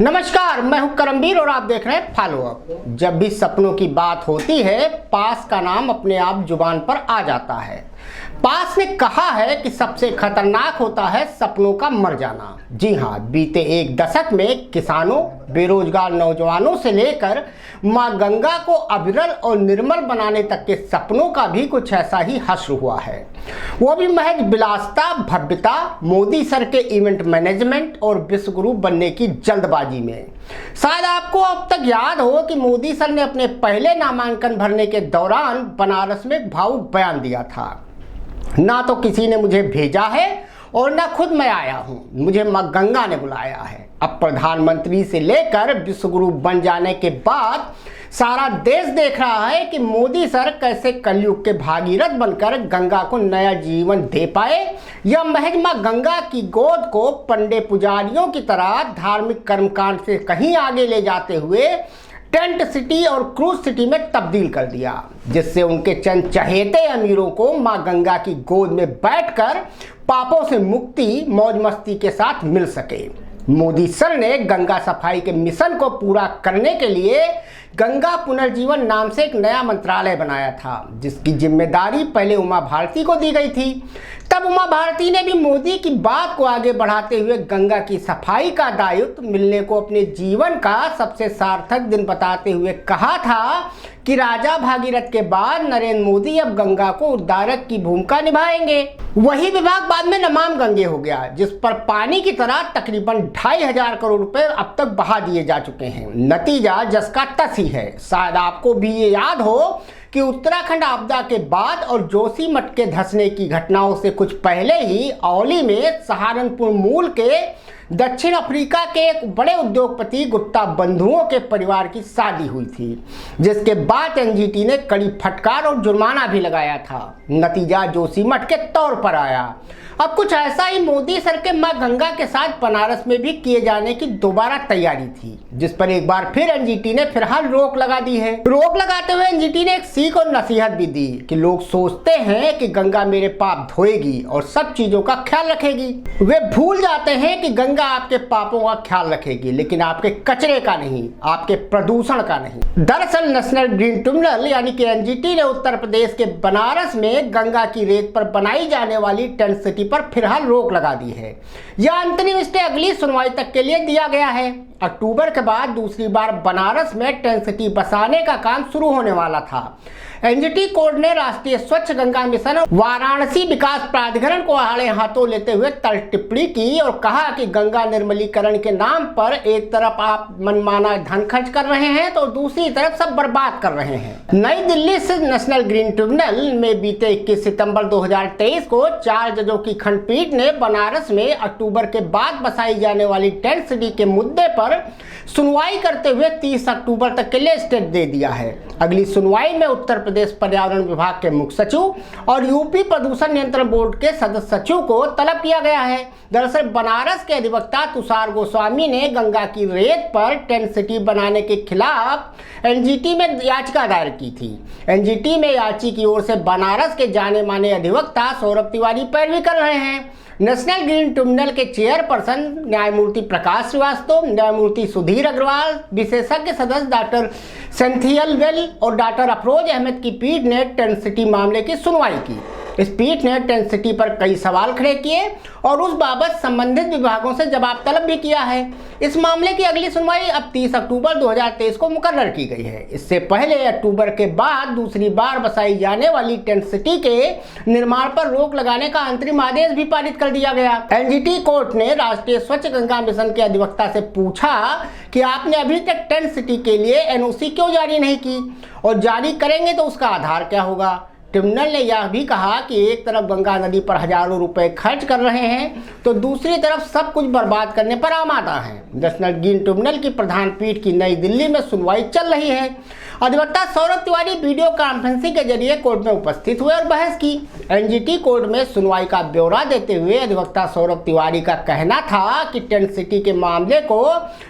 नमस्कार, मैं हूं करमवीर और आप देख रहे हैं फॉलो अप। जब भी सपनों की बात होती है, पास का नाम अपने आप जुबान पर आ जाता है। पास ने कहा है कि सबसे खतरनाक होता है सपनों का मर जाना। जी हाँ, बीते एक दशक में किसानों, बेरोजगार नौजवानों से लेकर मां गंगा को अविरल और निर्मल बनाने तक के सपनों का भी कुछ ऐसा ही हश्र हुआ है। वो भी महज विलासिता, भव्यता, मोदी सर के इवेंट मैनेजमेंट और विश्वगुरु बनने की जल्दबाजी में। शायद आपको अब तक याद हो कि मोदी सर ने अपने पहले नामांकन भरने के दौरान बनारस में एक भावुक बयान दिया था। ना तो किसी ने मुझे भेजा है और ना खुद मैं आया हूं, मुझे मां गंगा ने बुलाया है। अब प्रधानमंत्री से लेकर विश्वगुरु बन जाने के बाद सारा देश देख रहा है कि मोदी सर कैसे कलयुग के भागीरथ बनकर गंगा को नया जीवन दे पाए, या महज मां गंगा की गोद को पंडे पुजारियों की तरह धार्मिक कर्मकांड से कहीं आगे ले जाते हुए टेंट सिटी और क्रूज सिटी में तब्दील कर दिया, जिससे उनके चंद चहेते अमीरों को मां गंगा की गोद में बैठकर पापों से मुक्ति मौज मस्ती के साथ मिल सके। मोदी सर ने गंगा सफाई के मिशन को पूरा करने के लिए गंगा पुनर्जीवन नाम से एक नया मंत्रालय बनाया था, जिसकी जिम्मेदारी पहले उमा भारती को दी गई थी। तब उमा भारती ने भी मोदी की बात को आगे बढ़ाते हुए गंगा की सफाई का दायित्व मिलने को अपने जीवन का सबसे सार्थक दिन बताते हुए कहा था कि राजा भागीरथ के बाद नरेंद्र मोदी अब गंगा को उद्धारक की भूमिका निभाएंगे। वही विभाग बाद में नमाम गंगे हो गया, जिस पर पानी की तरह तकरीबन 2,500 करोड़ रुपए अब तक बहा दिए जा चुके हैं। नतीजा जस का तस ही है। शायद आपको भी ये याद हो कि उत्तराखंड आपदा के बाद और जोशीमठ के धंसने की घटनाओं से कुछ पहले ही औली में सहारनपुर मूल के दक्षिण अफ्रीका के एक बड़े उद्योगपति गुप्ता बंधुओं के परिवार की शादी हुई थी, जिसके बाद एनजीटी ने कड़ी फटकार और जुर्माना भी लगाया था। नतीजा जोशीमठ के तौर पर आया। अब कुछ ऐसा ही मोदी सर के मां गंगा के साथ बनारस में भी किए जाने की दोबारा तैयारी थी, जिस पर एक बार फिर एनजीटी ने फिलहाल रोक लगा दी है। रोक लगाते हुए एनजीटी ने एक सीख और नसीहत भी दी कि लोग सोचते हैं कि गंगा मेरे पाप धोएगी और सब चीजों का ख्याल रखेगी। वे भूल जाते हैं कि गंगा आपके पापों का ख्याल रखेगी, लेकिन आपके कचरे का नहीं, आपके प्रदूषण का नहीं। दरअसल नेशनल ग्रीन ट्रिब्यूनल यानी कि एनजीटी ने उत्तर प्रदेश के बनारस में गंगा की रेत पर बनाई जाने वाली टेंट सिटी पर फिलहाल रोक लगा दी है। यह अंतरिम स्टे अगली सुनवाई तक के लिए दिया गया है। अक्टूबर के बाद दूसरी बार बनारस में टेंट सिटी बसाने का काम शुरू होने वाला था। एनजीटी कोर्ट ने राष्ट्रीय स्वच्छ गंगा मिशन और वाराणसी विकास प्राधिकरण को आड़े हाथों लेते हुए तल टिप्पणी की और कहा कि गंगा निर्मलीकरण के नाम पर एक तरफ आप मनमाना धन खर्च कर रहे हैं तो दूसरी तरफ सब बर्बाद कर रहे हैं। नई दिल्ली से नेशनल ग्रीन ट्रिब्यूनल में बीते 21 सितंबर 2023 को 4 जजों की खंडपीठ ने बनारस में अक्टूबर के बाद बसाई जाने वाली टेंट सिटी के मुद्दे पर सुनवाई करते हुए 30 अक्टूबर तक के लिए स्टे दे दिया है। अगली सुनवाई में उत्तर प्रदेश पर्यावरण विभाग के मुख्य सचिव और यूपी प्रदूषण नियंत्रण बोर्ड के सदस्य सचिव को तलब किया गया है। दरअसल बनारस के अधिवक्ता तुषार गोस्वामी ने गंगा की रेत पर टेंट सिटी बनाने के खिलाफ एनजीटी में याचिका दायर की थी। एनजीटी में याची की ओर से बनारस के जाने माने अधिवक्ता सौरभ तिवारी पैरवी कर रहे हैं। नेशनल ग्रीन ट्रिब्यूनल के चेयरपर्सन न्यायमूर्ति प्रकाश श्रीवास्तव, न्यायमूर्ति सुधीर अग्रवाल, विशेषज्ञ सदस्य डॉक्टर सेंथियल वेल और डॉक्टर अफरोज अहमद की पीठ ने टेंट सिटी मामले की सुनवाई की। इस पीठ ने टेंट सिटी पर कई सवाल खड़े किए और उस बाबत संबंधित विभागों से जवाब तलब भी किया है। इस मामले की अगली सुनवाई अब 30 अक्टूबर 2023 को मुकर्रर की गई है। इससे पहले अक्टूबर के बाद दूसरी बार बसाई जाने वाली टेंट सिटी के निर्माण पर रोक लगाने का अंतरिम आदेश भी पारित कर दिया गया। एनजीटी कोर्ट ने राष्ट्रीय स्वच्छ गंगा मिशन के अधिवक्ता से पूछा कि आपने अभी तक टेंट सिटी के लिए एनओसी क्यों जारी नहीं की, और जारी करेंगे तो उसका आधार क्या होगा। ट्रिब्यूनल ने यह भी कहा कि एक तरफ गंगा नदी पर हजारों रुपए खर्च कर रहे हैं तो दूसरी तरफ सब कुछ बर्बाद करने पर आमादा है। नेशनल ग्रीन ट्रिब्यूनल की प्रधान पीठ की नई दिल्ली में सुनवाई चल रही है। अधिवक्ता सौरभ तिवारी वीडियो कॉन्फ्रेंसिंग के जरिए कोर्ट में उपस्थित हुए और बहस की। एनजीटी कोर्ट में सुनवाई का ब्यौरा देते हुए अधिवक्ता सौरभ तिवारी का कहना था कि टेंट सिटी के मामले को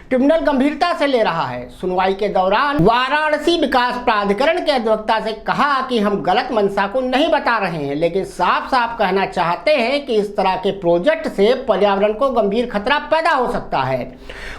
ट्रिब्यूनल गंभीरता से ले रहा है। सुनवाई के दौरान वाराणसी विकास प्राधिकरण के अधिवक्ता से कहा कि हम गलत मंशा को नहीं बता रहे हैं, लेकिन साफ साफ कहना चाहते हैं कि इस तरह के प्रोजेक्ट से पर्यावरण को गंभीर खतरा पैदा हो सकता है।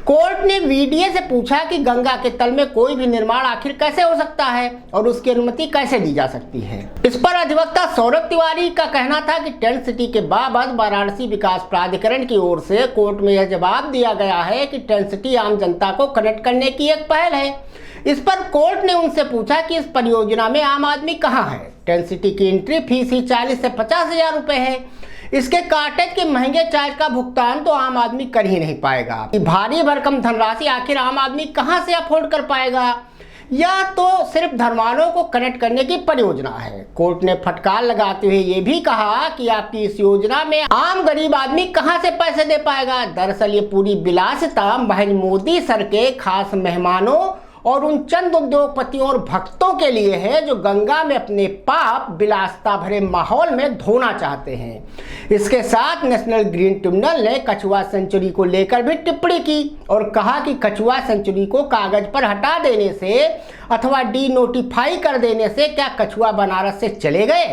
कोर्ट ने वीडीए से पूछा कि गंगा के तल में कोई भी निर्माण आखिर कैसे हो सकता है और उसकी अनुमति कैसे दी जा सकती है। इस पर अधिवक्ता सौरभ तिवारी का कहना था कि टेंट सिटी के बाबत वाराणसी विकास प्राधिकरण की ओर से कोर्ट में यह जवाब दिया गया है कि टेंट सिटी आम जनता को कनेक्ट करने की एक पहल है। इस पर कोर्ट ने उनसे पूछा कि इस परियोजना में आम आदमी कहाँ है। टेंट सिटी की एंट्री फीस ही 40 से 50 हजार रुपए है। इसके कार्टेज के महंगे चार्ज का भुगतान तो आम आदमी कर ही नहीं पाएगा। भारी भरकम धनराशि आखिर आम आदमी कहां से अफोर्ड कर पाएगा। यह तो सिर्फ धर्मार्थियों को कनेक्ट करने की परियोजना है। कोर्ट ने फटकार लगाते हुए ये भी कहा कि आपकी इस योजना में आम गरीब आदमी कहां से पैसे दे पाएगा। दरअसल ये पूरी विलासिता महज मोदी सर के खास मेहमानों और उन चंद उद्योगपतियों और भक्तों के लिए है जो गंगा में अपने पाप विलासिता भरे माहौल में धोना चाहते हैं। इसके साथ नेशनल ग्रीन ट्रिब्यूनल ने कछुआ सेंचुरी को लेकर भी टिप्पणी की और कहा कि कछुआ सेंचुरी को कागज पर हटा देने से अथवा डी नोटिफाई कर देने से क्या कछुआ बनारस से चले गए,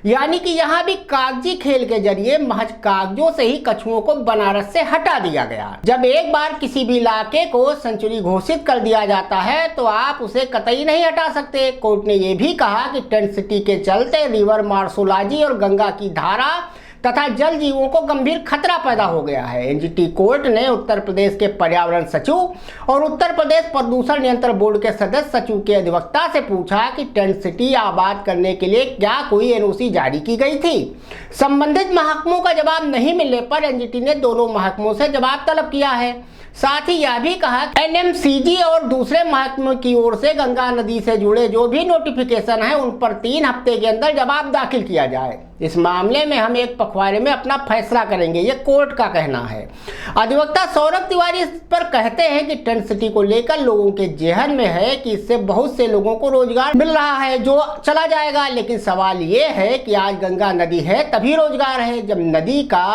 यानी कि यहाँ भी कागजी खेल के जरिए महज कागजों से ही कछुओं को बनारस से हटा दिया गया। जब एक बार किसी भी इलाके को सेंचुरी घोषित कर दिया जाता है तो आप उसे कतई नहीं हटा सकते। कोर्ट ने यह भी कहा कि टेंट सिटी के चलते रिवर मार्सोलॉजी और गंगा की धारा तथा जल जीवों को गंभीर खतरा पैदा हो गया है। एनजीटी कोर्ट ने उत्तर प्रदेश के पर्यावरण सचिव और उत्तर प्रदेश प्रदूषण नियंत्रण बोर्ड के सदस्य सचिव के अधिवक्ता से पूछा कि टेंट सिटी आबाद करने के लिए क्या कोई एनओसी जारी की गई थी। संबंधित महकमों का जवाब नहीं मिलने पर एनजीटी ने दोनों महकमों से जवाब तलब किया है। साथ ही यह भी कहा एनएमसीजी और दूसरे महकमों की ओर से गंगा नदी से जुड़े जो भी नोटिफिकेशन है उन पर 3 हफ्ते के अंदर जवाब दाखिल किया जाए। इस मामले में हम एक पखवाड़े में अपना फैसला करेंगे, ये कोर्ट का कहना है। अधिवक्ता सौरभ तिवारी इस पर कहते हैं कि टेंट सिटी को लेकर लोगों के जेहन में है कि इससे बहुत से लोगों को रोजगार मिल रहा है जो चला जाएगा, लेकिन सवाल ये है कि आज गंगा नदी है तभी रोजगार है। जब नदी का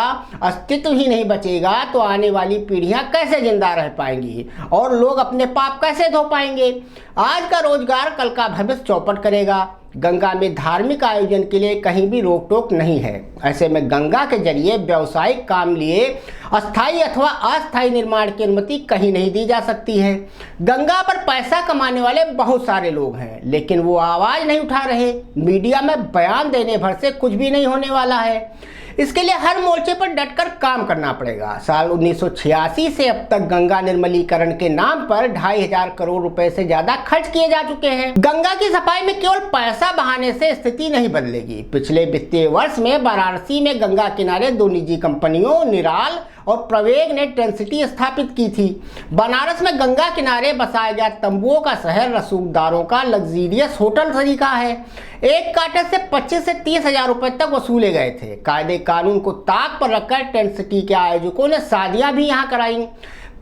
अस्तित्व ही नहीं बचेगा तो आने वाली पीढ़ियां कैसे जिंदा रह पाएंगी और लोग अपने पाप कैसे धो पाएंगे। आज का रोजगार कल का भविष्य चौपट करेगा। गंगा में धार्मिक आयोजन के लिए कहीं भी रोक टोक नहीं है। ऐसे में गंगा के जरिए व्यावसायिक काम लिए अस्थायी अथवा अस्थायी निर्माण की अनुमति कहीं नहीं दी जा सकती है। गंगा पर पैसा कमाने वाले बहुत सारे लोग हैं, लेकिन वो आवाज नहीं उठा रहे। मीडिया में बयान देने भर से कुछ भी नहीं होने वाला है। इसके लिए हर मोर्चे पर डटकर काम करना पड़ेगा। साल 1986 से अब तक गंगा निर्मलीकरण के नाम पर 2500 करोड़ रुपए से ज्यादा खर्च किए जा चुके हैं। गंगा की सफाई में केवल पैसा बहाने से स्थिति नहीं बदलेगी। पिछले वित्तीय वर्ष में वाराणसी में गंगा किनारे 2 निजी कंपनियों निराल और प्रवेग ने टेंट सिटी स्थापित की थी। बनारस में गंगा किनारे बसाया गया तंबुओं का शहर रसूखदारों का लग्जीरियस होटल तरीका है। एक कार्टेज से 25 से 30 हजार रुपए तक वसूले गए थे। कायदे कानून को ताक पर रखकर टेंट सिटी के आयोजकों ने शादियां भी यहां कराई।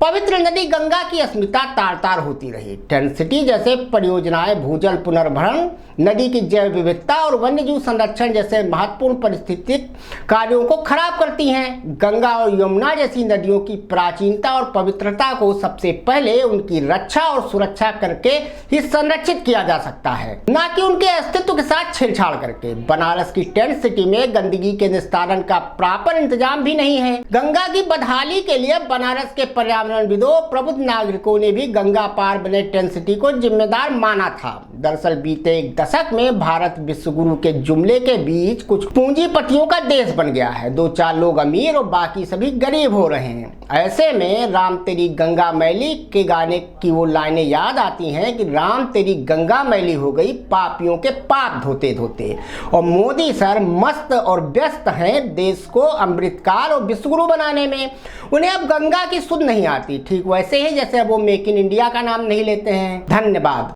पवित्र नदी गंगा की अस्मिता तार तार होती रही। टेंट सिटी जैसे परियोजनाएं भूजल पुनर्भरण, नदी की जैव विविधता और वन्यजीव संरक्षण जैसे महत्वपूर्ण पारिस्थितिक कार्यों को खराब करती हैं। गंगा और यमुना जैसी नदियों की प्राचीनता और पवित्रता को सबसे पहले उनकी रक्षा और सुरक्षा करके ही संरक्षित किया जा सकता है, न कि उनके अस्तित्व के साथ छेड़छाड़ करके। बनारस की टेंट सिटी में गंदगी के निस्तारण का प्रॉपर इंतजाम भी नहीं है। गंगा की बदहाली के लिए बनारस के पर्यावरणविदों प्रबुद्ध नागरिकों ने भी गंगा पार बने टेंट सिटी को जिम्मेदार माना था। दरअसल बीते एक दशक में भारत विश्वगुरु के जुमले के बीच कुछ पूंजीपतियों का देश बन गया है। 2-4 लोग अमीर और बाकी सभी गरीब हो रहे हैं। ऐसे में राम तेरी गंगा मैली के गाने की वो लाइनें याद आती हैं कि राम तेरी गंगा मैली हो गई पापियों के पाप धोते धोते। और मोदी सर मस्त और व्यस्त हैं देश को अमृतकाल और विश्वगुरु बनाने में। उन्हें अब गंगा की सुध नहीं आती, ठीक वैसे ही जैसे अब वो मेक इन इंडिया का नाम नहीं लेते हैं। धन्यवाद।